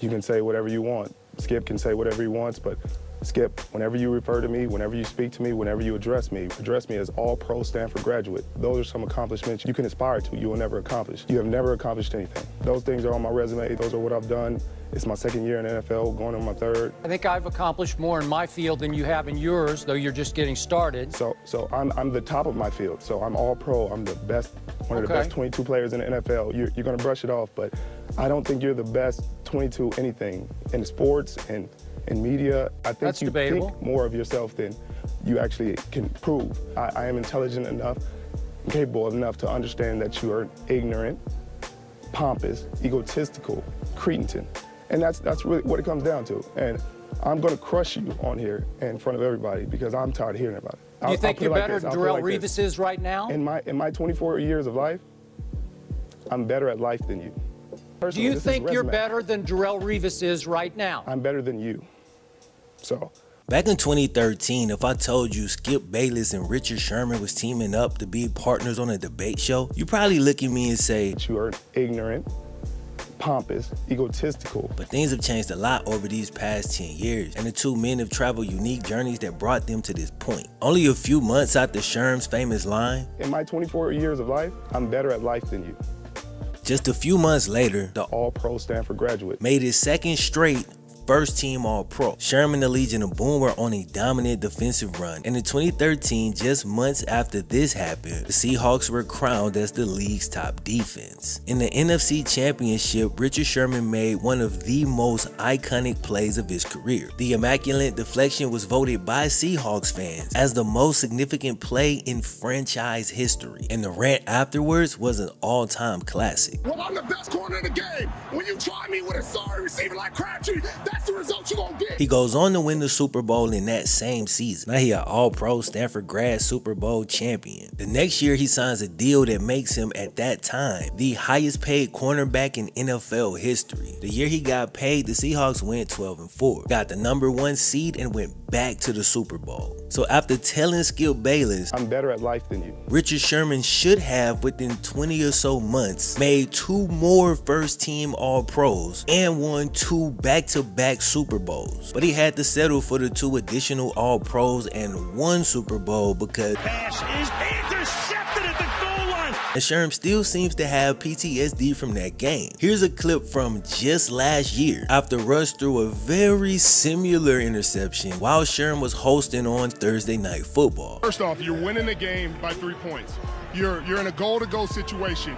You can say whatever you want. Skip can say whatever he wants, but Skip, whenever you refer to me, whenever you speak to me, whenever you address me as all-pro Stanford graduate. Those are some accomplishments you can aspire to, you will never accomplish. You have never accomplished anything. Those things are on my resume, those are what I've done. It's my second year in the NFL, going on my third. I think I've accomplished more in my field than you have in yours, though you're just getting started. So I'm the top of my field, so I'm all-pro, I'm the best, one of the best 22 players in the NFL. You're gonna brush it off, but I don't think you're the best 22 anything in sports and in media. I think That's you debatable. think more of yourself than you actually can prove. I am intelligent enough, capable enough to understand that you are ignorant, pompous, egotistical, cretin. And that's really what it comes down to. And I'm gonna crush you on here in front of everybody because I'm tired of hearing about it. Do you think you're better than Darrelle Revis is right now? In my 24 years of life, I'm better at life than you. Personally, do you think you're better than Darrelle Revis is right now? I'm better than you. So. Back in 2013, if I told you Skip Bayless and Richard Sherman was teaming up to be partners on a debate show, you probably look at me and say, you are ignorant, pompous, egotistical. But things have changed a lot over these past 10 years, and the two men have traveled unique journeys that brought them to this point. Only a few months after Sherm's famous line, in my 24 years of life, I'm better at life than you. Just a few months later, the all-pro Stanford graduate made his second straight first-team All-Pro. Sherman and the Legion of Boom were on a dominant defensive run, and in 2013, just months after this happened, the Seahawks were crowned as the league's top defense. In the NFC Championship, Richard Sherman made one of the most iconic plays of his career. The immaculate deflection was voted by Seahawks fans as the most significant play in franchise history, and the rant afterwards was an all-time classic. Well, I'm the best corner in the game. When you try me with a sorry receiver like Crabtree, that's the result you're gonna get. He goes on to win the Super Bowl in that same season. Now he an all-pro Stanford grad Super Bowl champion. The next year he signs a deal that makes him, at that time, the highest paid cornerback in NFL history. The year he got paid, the Seahawks went 12-4, got the #1 seed, and went back to the Super Bowl. So after telling Skip Bayless, I'm better at life than you, Richard Sherman should have, within 20 or so months, made 2 more first-team All-Pros and won 2 back-to-back Super Bowls. But he had to settle for the 2 additional All-Pros and 1 Super Bowl because pass is intercepted at the goal line. And Sherm still seems to have PTSD from that game. Here's a clip from just last year after Russ threw a very similar interception while Sherm was hosting on Thursday Night Football. First off, you're winning the game by 3 points. You're in a goal-to-go situation.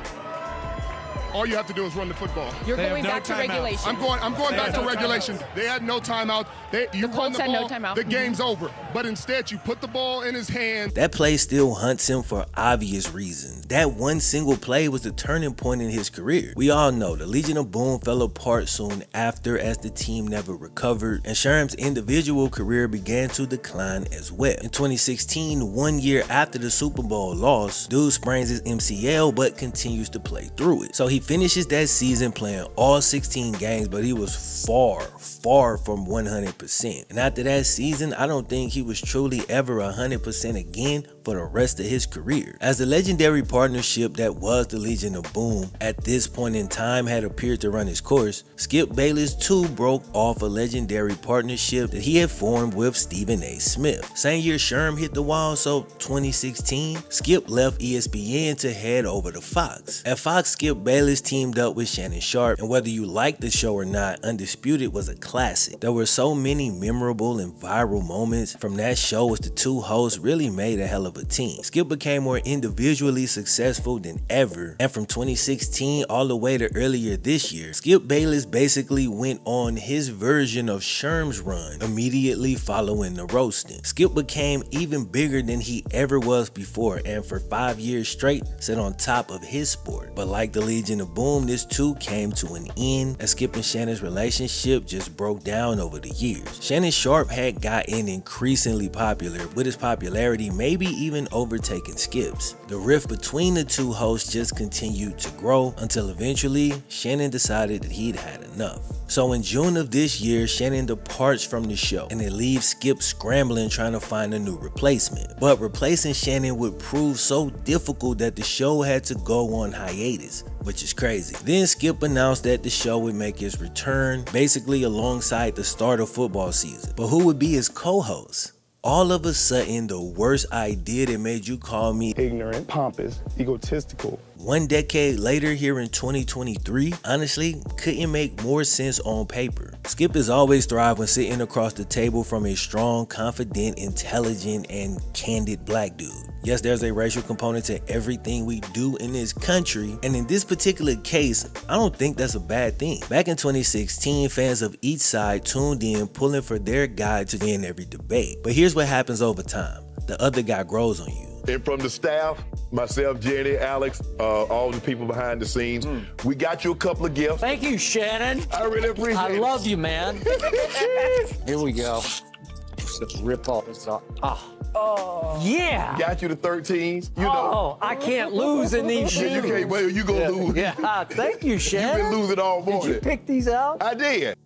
All you have to do is run the football. You're going back to regulation. I'm going back to regulation. They had no timeout. You run the ball, the game's over. But instead, you put the ball in his hand. That play still hunts him for obvious reasons. That one single play was the turning point in his career. We all know the Legion of Boom fell apart soon after as the team never recovered, and Sherm's individual career began to decline as well. In 2016, 1 year after the Super Bowl loss, dude sprains his MCL but continues to play through it. So he finishes that season playing all 16 games, but he was far from 100%. And after that season, I don't think he was truly ever 100% again for the rest of his career. As the legendary partnership that was the Legion of Boom at this point in time had appeared to run its course, Skip Bayless too broke off a legendary partnership that he had formed with Stephen A. Smith. Same year Sherm hit the wall, so 2016, Skip left ESPN to head over to Fox. At Fox, Skip Bayless teamed up with Shannon Sharpe, and whether you like the show or not, Undisputed was a classic. There were so many memorable and viral moments from that show as the two hosts really made a hell of a team. Skip became more individually successful than ever, and from 2016 all the way to earlier this year, Skip Bayless basically went on his version of Sherm's run immediately following the roasting. Skip became even bigger than he ever was before, and for 5 years straight sat on top of his sport. But like the Legion of Boom, this too came to an end as Skip and Shannon's relationship just broke down over the years. Shannon Sharpe had gotten increasingly popular, with his popularity maybe even overtaken Skip's. The rift between the two hosts just continued to grow until eventually Shannon decided that he'd had enough. So in June of this year, Shannon departs from the show and it leaves Skip scrambling trying to find a new replacement. But replacing Shannon would prove so difficult that the show had to go on hiatus, which is crazy. Then Skip announced that the show would make his return, basically alongside the start of football season. But who would be his co-host? All of a sudden, the worst idea that made you call me ignorant, pompous, egotistical. 1 decade later here in 2023, honestly, couldn't make more sense on paper. Skip has always thrived when sitting across the table from a strong, confident, intelligent, and candid black dude. Yes, there's a racial component to everything we do in this country, and in this particular case, I don't think that's a bad thing. Back in 2016, fans of each side tuned in, pulling for their guy to win every debate. But here's what happens over time. The other guy grows on you. And from the staff, myself, Jenny, Alex, all the people behind the scenes, we got you a couple of gifts. Thank you, Shannon. I really appreciate it. I love you, man. Here we go. Just rip all this off. Oh, yeah. Got you the 13s. You know. Oh, I can't lose in these shoes. You can't, well, you gonna lose. Yeah, thank you, Shannon. You've been losing all morning. Did you pick these out? I did.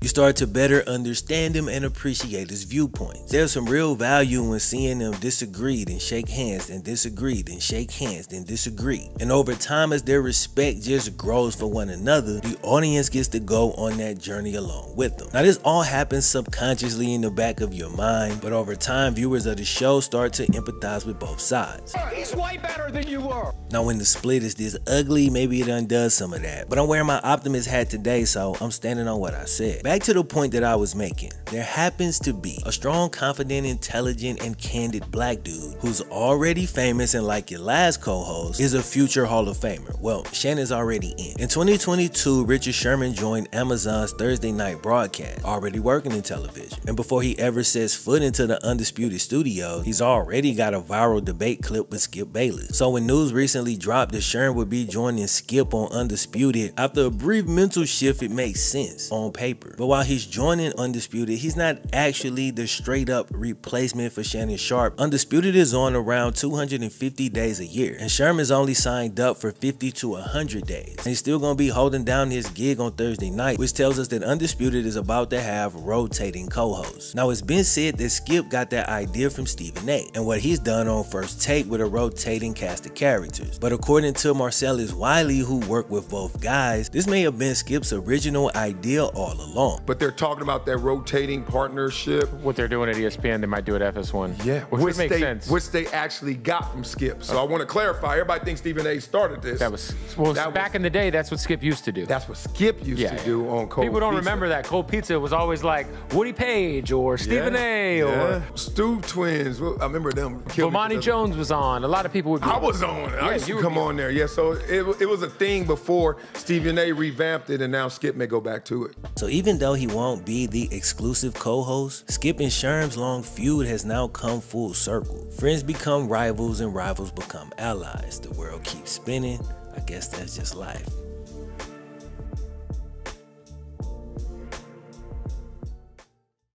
You start to better understand him and appreciate his viewpoints. There's some real value when seeing them disagree, then shake hands, then disagree, then shake hands, then disagree. And over time, as their respect just grows for one another, the audience gets to go on that journey along with them. Now, this all happens subconsciously in the back of your mind, but over time, viewers of the show start to empathize with both sides. He's way better than you were. Now, when the split is this ugly, maybe it undoes some of that. But I'm wearing my optimist hat today, so I'm standing on what I said. Back to the point that I was making. There happens to be a strong, confident, intelligent, and candid black dude who's already famous and, like your last co-host, is a future Hall of Famer. Well, Shannon's already in. In 2022, Richard Sherman joined Amazon's Thursday night broadcast, already working in television. And before he ever sets foot into the Undisputed studio, he's already got a viral debate clip with Skip Bayless. So when news recently dropped that Sherman would be joining Skip on Undisputed, after a brief mental shift, it makes sense on paper. But while he's joining Undisputed, he's not actually the straight up replacement for Shannon Sharpe. Undisputed is on around 250 days a year, and Sherman's only signed up for 50 to 100 days. And he's still gonna be holding down his gig on Thursday night, which tells us that Undisputed is about to have rotating co-hosts. Now, it's been said that Skip got that idea from Stephen A. and what he's done on First Take with a rotating cast of characters. But according to Marcellus Wiley, who worked with both guys, this may have been Skip's original idea all along. But they're talking about that rotating partnership. What they're doing at ESPN, they might do at FS1. Yeah, which makes sense. Which they actually got from Skip. So I want to clarify, everybody thinks Stephen A. started this. That was, well, back in the day, that's what Skip used to do. That's what Skip used to do on Cold People don't Pizza. remember that. Cold Pizza was always like Woody Page or Stephen A. or Stu Twins. I remember them. Bomani Jones was on. A lot of people would be. I was on. I used to come on there. Yeah, so it was a thing before Stephen A. revamped it, and now Skip may go back to it. So even though he won't be the exclusive co-host, Skip and Sherm's long feud has now come full circle. Friends become rivals and rivals become allies. The world keeps spinning. I guess that's just life.